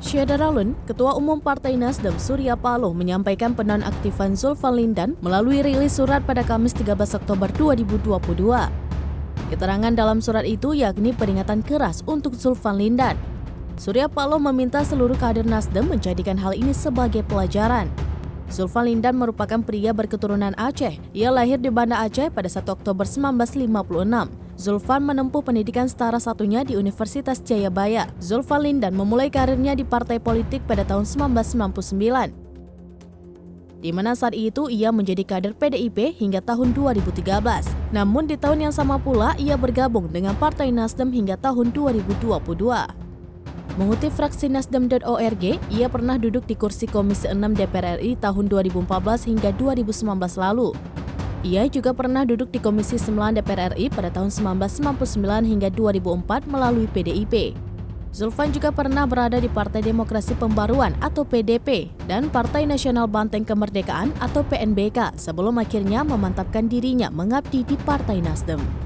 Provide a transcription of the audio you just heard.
Syederalun, Ketua Umum Partai Nasdem Surya Paloh menyampaikan penonaktifan Zulfan Lindan melalui rilis surat pada Kamis 13 Oktober 2022. Keterangan dalam surat itu yakni peringatan keras untuk Zulfan Lindan. Surya Paloh meminta seluruh kader Nasdem menjadikan hal ini sebagai pelajaran. Zulfan Lindan merupakan pria berketurunan Aceh. Ia lahir di Banda Aceh pada 1 Oktober 1956. Zulfan menempuh pendidikan setara satunya di Universitas Jayabaya. Zulfan Lindan memulai karirnya di partai politik pada tahun 1999. Di mana saat itu ia menjadi kader PDIP hingga tahun 2013. Namun di tahun yang sama pula ia bergabung dengan Partai Nasdem hingga tahun 2022. Mengutip fraksi nasdem.org, ia pernah duduk di kursi Komisi 6 DPR RI tahun 2014 hingga 2019 lalu. Ia juga pernah duduk di Komisi 9 DPR RI pada tahun 1999 hingga 2004 melalui PDIP. Zulfan juga pernah berada di Partai Demokrasi Pembaruan atau PDP dan Partai Nasional Banteng Kemerdekaan atau PNBK sebelum akhirnya memantapkan dirinya mengabdi di Partai Nasdem.